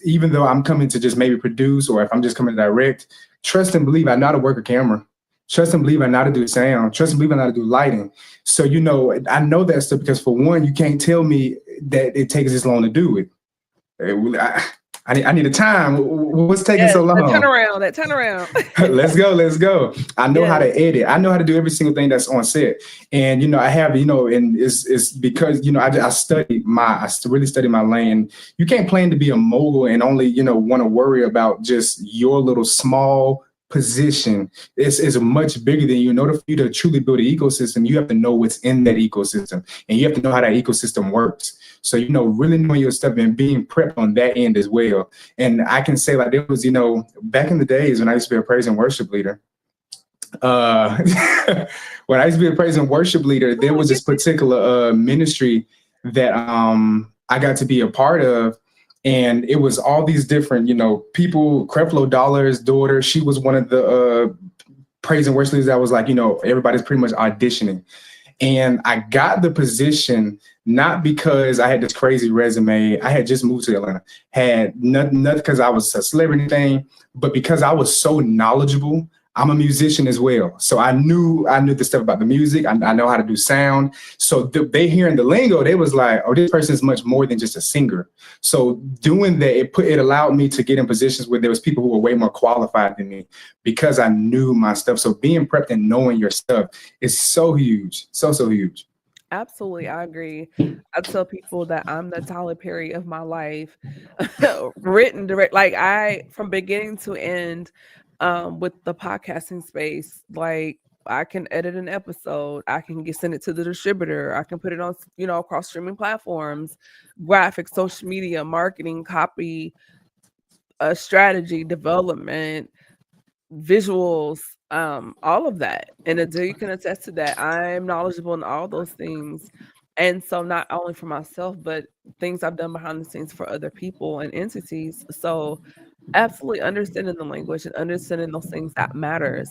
even though I'm coming to just maybe produce, or if I'm just coming to direct, trust and believe I know how to work a camera. Trust and believe I know how to do sound. Trust and believe I know how to do lighting. So, I know that stuff because, for one, you can't tell me that it takes this long to do it. I need a time. What's taking so long? That turnaround. Let's go. I know how to edit. I know how to do every single thing that's on set. And, I have, and it's because, I really study my lane. You can't plan to be a mogul and only, want to worry about just your little small position. Is much bigger than you. In order for you to truly build an ecosystem, you have to know what's in that ecosystem, and you have to know how that ecosystem works. So, really knowing your stuff and being prepped on that end as well. And I can say, like, there was, back in the days when I used to be a praise and worship leader, when I used to be a praise and worship leader, there was this particular ministry that I got to be a part of. And it was all these different, people. Creflo Dollar's daughter, she was one of the praise and worship leaders that was like, everybody's pretty much auditioning. And I got the position not because I had this crazy resume. I had just moved to Atlanta. Had nothing because I was a celebrity thing, but because I was so knowledgeable. I'm a musician as well. So I knew the stuff about the music. I know how to do sound. So they hearing the lingo, they was like, oh, this person is much more than just a singer. So doing that, it allowed me to get in positions where there was people who were way more qualified than me because I knew my stuff. So being prepped and knowing your stuff is so huge. So huge. Absolutely. I agree. I tell people that I'm the Tyler Perry of my life. Written direct, like from beginning to end, with the podcasting space, like I can edit an episode, I can send it to the distributor, I can put it on, across streaming platforms, graphics, social media, marketing, copy, strategy, development, visuals, all of that. And Adelia can attest to that. I'm knowledgeable in all those things. And so not only for myself, but things I've done behind the scenes for other people and entities. So absolutely understanding the language and understanding those things that matters,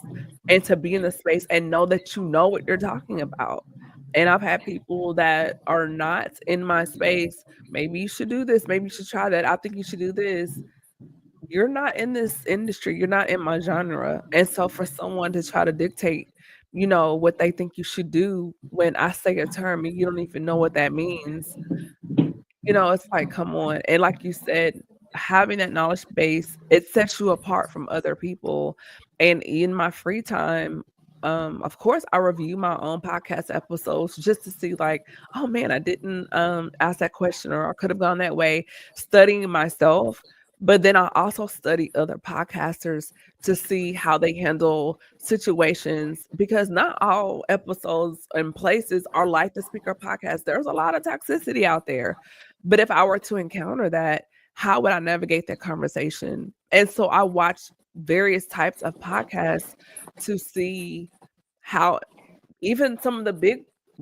and to be in the space and know that you know what you're talking about. And I've had people that are not in my space. Maybe you should do this. Maybe you should try that. I think you should do this. You're not in this industry. You're not in my genre. And so for someone to try to dictate, what they think you should do when I say a term and you don't even know what that means, it's like, come on. And like you said, having that knowledge base, it sets you apart from other people. And in my free time, of course, I review my own podcast episodes just to see, like, oh man, I didn't ask that question, or I could have gone that way, studying myself. But then I also study other podcasters to see how they handle situations, because not all episodes and places are like the Speaker Podcast. There's a lot of toxicity out there. But if I were to encounter that, how would I navigate that conversation? And so I watch various types of podcasts to see how even some of the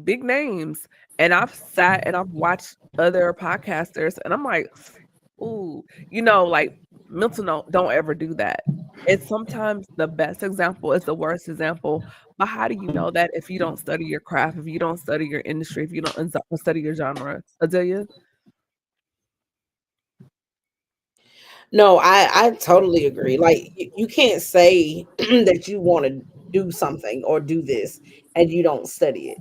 big names, and I've sat and I've watched other podcasters and I'm like, ooh, like mental note, don't ever do that. And sometimes the best example is the worst example. But how do you know that if you don't study your craft, if you don't study your industry, if you don't study your genre? Adelia? No, I totally agree. Like you can't say that you want to do something or do this and you don't study it.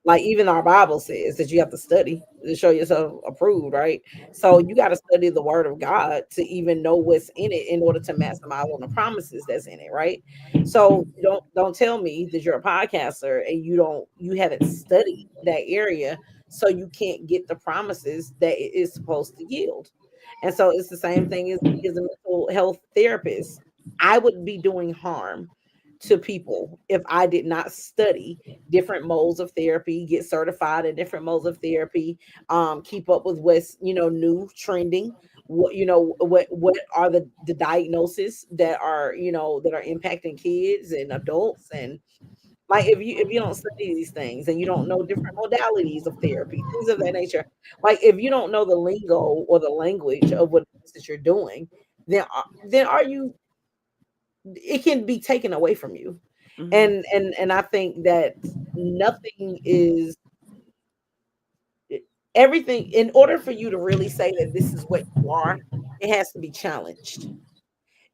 Like even our Bible says that you have to study to show yourself approved, right? So you got to study the word of God to even know what's in it in order to maximize on the promises that's in it, right? So don't tell me that you're a podcaster and you haven't studied that area so you can't get the promises that it is supposed to yield. And so it's the same thing as me as a mental health therapist. I would be doing harm to people if I did not study different modes of therapy, get certified in different modes of therapy, keep up with what's new trending. What are the diagnoses that are that are impacting kids and adults, and like if you don't study these things and you don't know different modalities of therapy, things of that nature, like if you don't know the lingo or the language of what it is that you're doing, then are you it can be taken away from you. Mhm. And I think that nothing is everything in order for you to really say that this is what you are, it has to be challenged.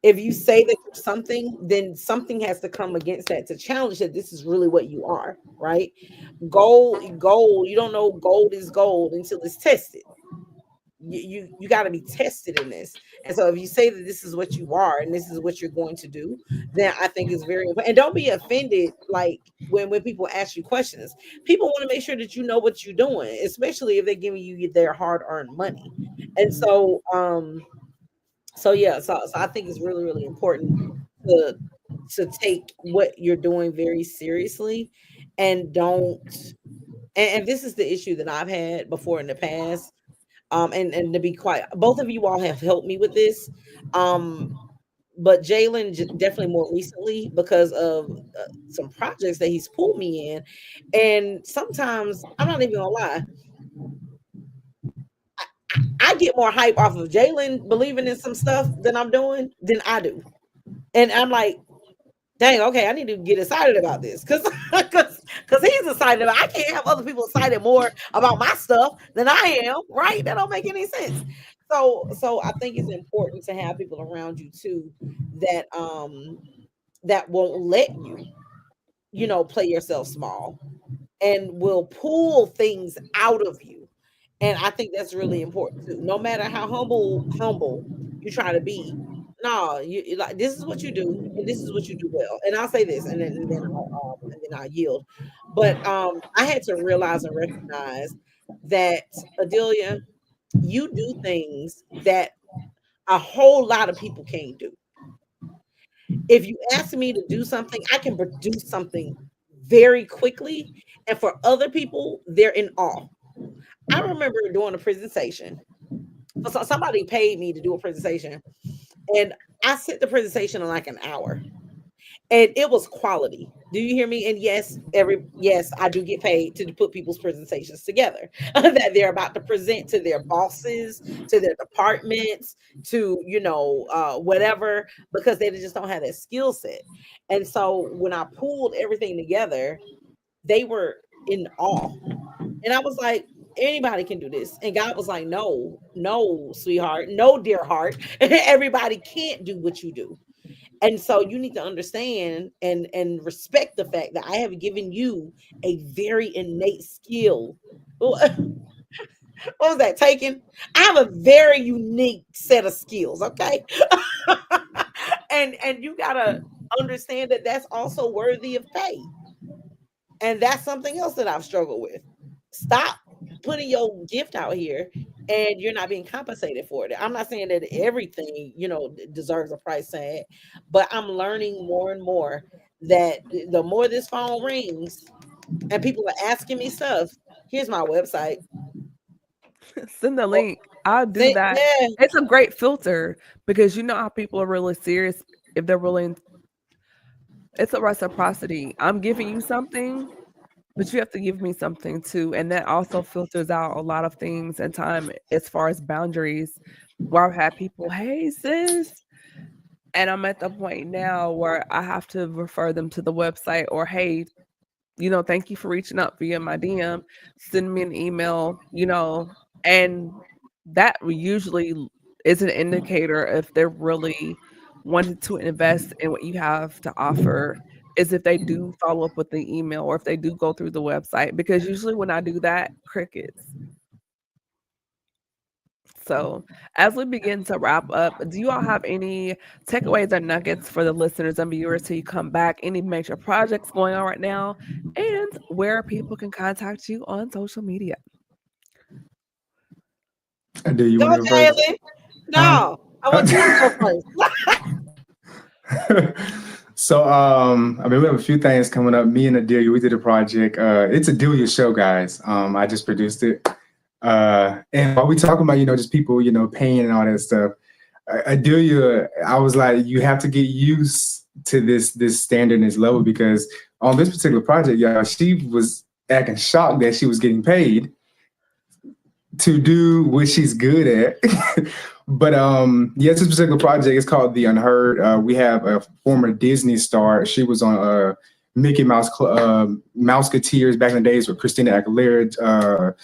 If you say that you're something, then something has to come against that to challenge that this is really what you are, right? Gold, you don't know gold is gold until it's tested. You got to be tested in this. And so if you say that this is what you are and this is what you're going to do, then I think it's very important. And don't be offended like when people ask you questions. People want to make sure that you know what you're doing, especially if they're giving you their hard-earned money. And so yeah, so I think it's really, really important to take what you're doing very seriously and don't and this is the issue that I've had before in the past. And to be quiet, both of you all have helped me with this. Um, but Jhalen definitely more recently because of some projects that he's pulled me in. And sometimes I'm not even gonna lie, I get more hype off of Jhalen believing in some stuff than I'm doing than I do. And I'm like, dang, okay, I need to get excited about this because because he's excited about. I can't have other people excited more about my stuff than I am, right? That don't make any sense. So I think it's important to have people around you too that that won't let you play yourself small and will pull things out of you. And I think that's really important too. No matter how humble you try to be, no, like this is what you do, and this is what you do well. And I'll say this, and then I'll yield. But I had to realize and recognize that Adelia, you do things that a whole lot of people can't do. If you ask me to do something, I can produce something very quickly, and for other people, they're in awe. I remember doing a presentation. So somebody paid me to do a presentation, and I sent the presentation in like an hour, and it was quality. Do you hear me? And yes, I do get paid to put people's presentations together that they're about to present to their bosses, to their departments, to whatever, because they just don't have that skill set. And so when I pulled everything together, they were in awe. And I was like, anybody can do this. And God was like, no, no, sweetheart, no, dear heart. Everybody can't do what you do. And so you need to understand and respect the fact that I have given you a very innate skill. What was that taken? I have a very unique set of skills, okay? And you gotta understand that that's also worthy of pay. And that's something else that I've struggled with. Stop putting your gift out here and you're not being compensated for it. I'm not saying that everything, deserves a price tag, but I'm learning more and more that the more this phone rings and people are asking me stuff, here's my website. Send the link. I'll do that. Yeah. It's a great filter because you know how people are really serious if they're willing. It's a reciprocity. I'm giving you something, but you have to give me something too. And that also filters out a lot of things and time as far as boundaries. Where I've had people, hey sis, and I'm at the point now where I have to refer them to the website or hey, thank you for reaching out via my DM. Send me an email, and that usually is an indicator if they're really wanting to invest in what you have to offer. Is if they do follow up with the email or if they do go through the website, because usually when I do that, crickets. So, as we begin to wrap up, do you all have any takeaways or nuggets for the listeners and viewers till you come back? Any major projects going on right now, and where people can contact you on social media? Do you Go, want to go first? Jhalen. No, I want you to go first. So, I mean, we have a few things coming up. Me and Adelia, we did a project. It's Adelia show, guys. I just produced it. And while we talking about, just people, paying and all that stuff, Adelia, I was like, you have to get used to this standard and this level, because on this particular project, y'all, she was acting shocked that she was getting paid to do what she's good at. But yes, this particular project is called The Unheard. We have a former Disney star. She was on Mickey Mouse Mouseketeers back in the days with Christina Aguilera,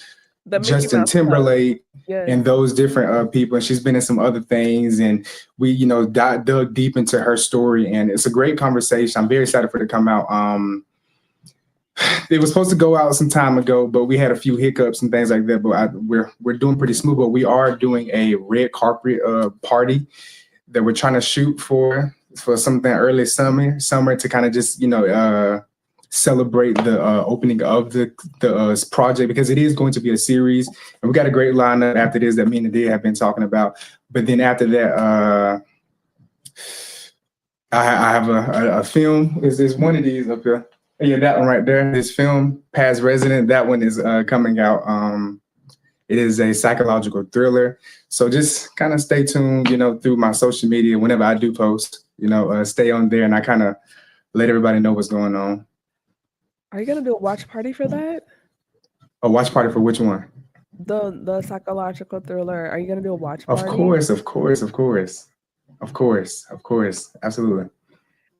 The Mickey Justin Mouse Club. Timberlake, Yes. and those different people. And she's been in some other things, and we dug deep into her story, and it's a great conversation. I'm very excited for it to come out. It was supposed to go out some time ago, but we had a few hiccups and things like that. But we're doing pretty smooth. But we are doing a red carpet party that we're trying to shoot for something early summer to kind of just celebrate the opening of the project, because it is going to be a series, and we got a great lineup after this that me and Adelia have been talking about. But then after that, I have a film. Is one of these up here? Yeah, that one right there. This film, Past Resident, that one is coming out. It is a psychological thriller. So just kind of stay tuned, through my social media whenever I do post. Stay on there, and I kind of let everybody know what's going on. Are you gonna do a watch party for that? A watch party for which one? The psychological thriller. Are you gonna do a watch Of party? course, absolutely.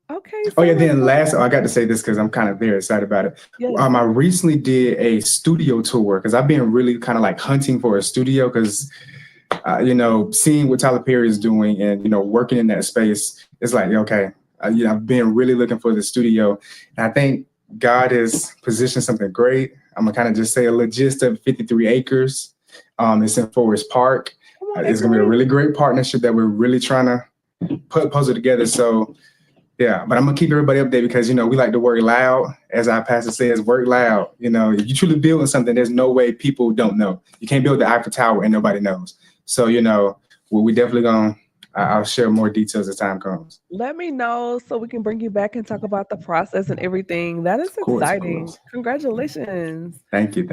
Okay. Oh yeah, then last, I got to say this because I'm kind of very excited about it. Yes. I recently did a studio tour because I've been really kind of like hunting for a studio, because seeing what Tyler Perry is doing and working in that space, it's like, okay, I've been really looking for the studio, and I think God has positioned something great. I'm gonna kind of just say a gist of 53 acres. It's in Forest Park. It's gonna be a really great partnership that we're really trying to puzzle together. So yeah, but I'm gonna keep everybody updated because we like to work loud, as our pastor says, work loud. If you truly building something, there's no way people don't know. You can't build the Eiffel Tower and nobody knows. So we definitely gonna. I'll share more details as time comes. Let me know so we can bring you back and talk about the process and everything. That is exciting. Of course. Congratulations. Thank you.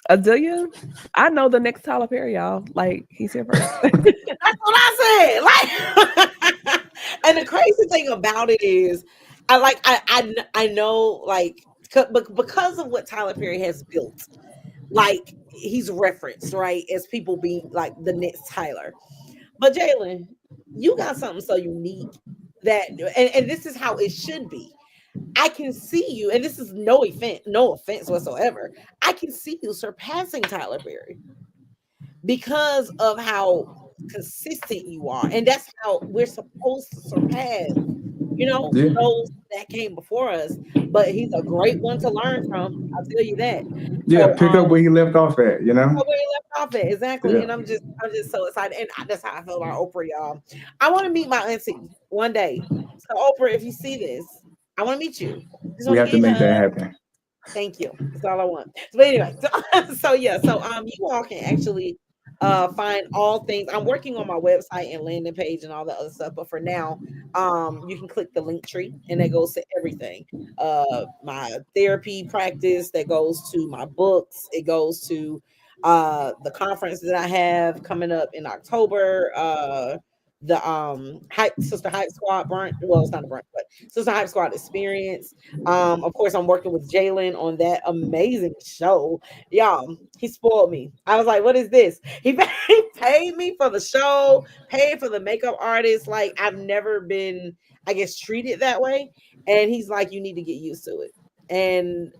Adelia, I know the next Tyler Perry, y'all. Like, he's here first. That's what I said. Like, and the crazy thing about it is, I know, like, because of what Tyler Perry has built, like, he's referenced, right, as people being like the next Tyler. But Jhalen, you got something so unique that, and this is how it should be. I can see you, and this is no offense whatsoever. I can see you surpassing Tyler Perry because of how consistent you are, and that's how we're supposed to surpass. Those that came before us. But he's a great one to learn from. I'll tell you that. Yeah, so, pick up where he left off at. Where he left off at, exactly. Yeah. And I'm just so excited, and that's how I feel about Oprah, y'all. I want to meet my auntie one day. So Oprah, if you see this, I want to meet you. We have to make that happen. Thank you. That's all I want. But anyway, so you all can actually find all things. I'm working on my website and landing page and all that other stuff, but for now, you can click the link tree and that goes to everything. My therapy practice, that goes to my books, it goes to The conference that I have coming up in October, the Sister Hype Squad brunch. Well, it's not a brunch, but Sister Hype Squad experience. Of course, I'm working with Jhalen on that amazing show. Y'all, he spoiled me. I was like, what is this? He paid me for the show, paid for the makeup artist. Like, I've never been, I guess, treated that way. And he's like, you need to get used to it. And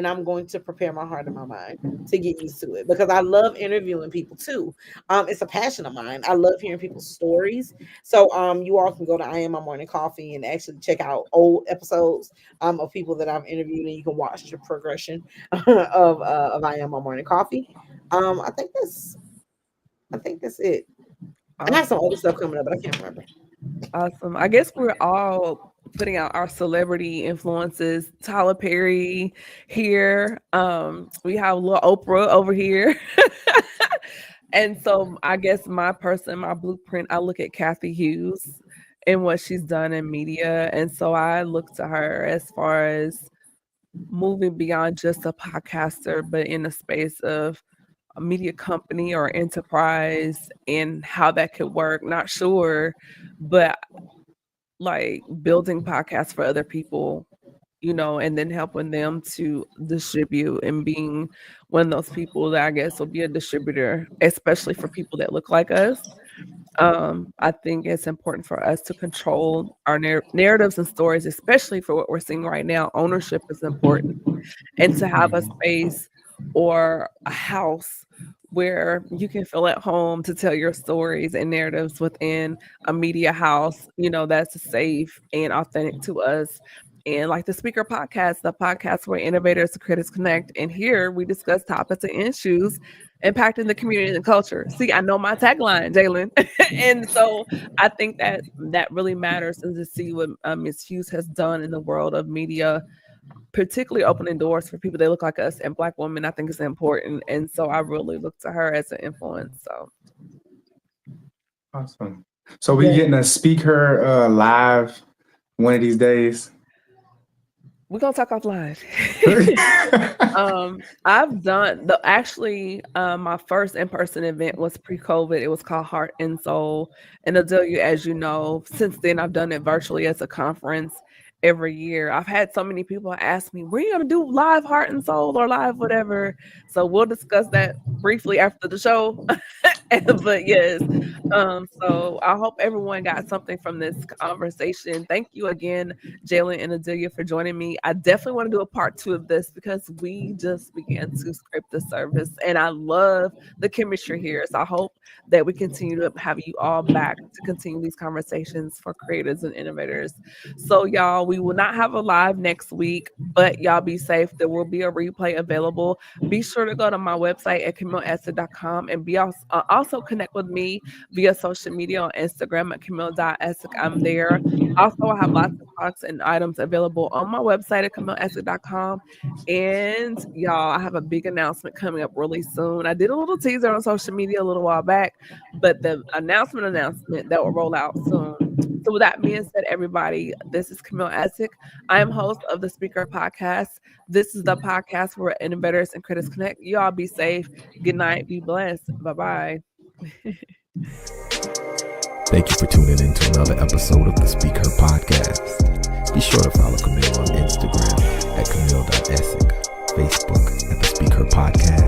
I'm going to prepare my heart and my mind to get used to it, because I love interviewing people too. It's a passion of mine. I love hearing people's stories. So you all can go to I Am My Morning Coffee and actually check out old episodes of people that I've interviewed, and you can watch the progression of I Am My Morning Coffee. I think that's it. I have some other stuff coming up, but I can't remember. Awesome. I guess we're all putting out our celebrity influences. Tyler Perry here. We have a little Oprah over here. And so I guess my blueprint, I look at Kathy Hughes and what she's done in media. And so I look to her as far as moving beyond just a podcaster, but in the space of a media company or enterprise and how that could work. Not sure, but like building podcasts for other people, and then helping them to distribute, and being one of those people that I guess will be a distributor, especially for people that look like us. I think it's important for us to control our narratives and stories, especially for what we're seeing right now. Ownership is important, and to have a space or a house where you can feel at home to tell your stories and narratives within a media house, that's safe and authentic to us. And like the Speaker Podcast, the podcast where innovators and critics connect. And here we discuss topics and issues impacting the community and culture. See, I know my tagline, Jhalen. And so I think that really matters, and to see what Ms. Hughes has done in the world of media, particularly opening doors for people that look like us and Black women, I think is important. And so I really look to her as an influence. So awesome. So we getting to speak her live one of these days? We're gonna talk offline. I've done my first in-person event was pre-COVID. It was called Heart and Soul. And Adelia, as you know, since then I've done it virtually as a conference every year. I've had so many people ask me, "Were you gonna do live Heart and Soul or live whatever?" So we'll discuss that briefly after the show. But yes, so I hope everyone got something from this conversation. Thank you again, Jhalen and Adelia, for joining me. I definitely want to do a part 2 of this, because we just began to script the service, and I love the chemistry here. So I hope that we continue to have you all back to continue these conversations for creators and innovators. So y'all, we will not have a live next week, but y'all be safe. There will be a replay available. Be sure to go to my website at CamilleEssick.com and be also connect with me via social media on Instagram at Camille.Essick. I'm there. Also, I have lots of products and items available on my website at CamilleEssick.com. And y'all, I have a big announcement coming up really soon. I did a little teaser on social media a little while back, but the announcement that will roll out soon. So with that being said, everybody, this is Camille Essick. I am host of the Speaker Podcast. This is the podcast where innovators and critics connect. You all be safe. Good night. Be blessed. Bye-bye. Thank you for tuning in to another episode of the Speaker Podcast. Be sure to follow Camille on Instagram at Camille.Essick, Facebook at the Speaker Podcast,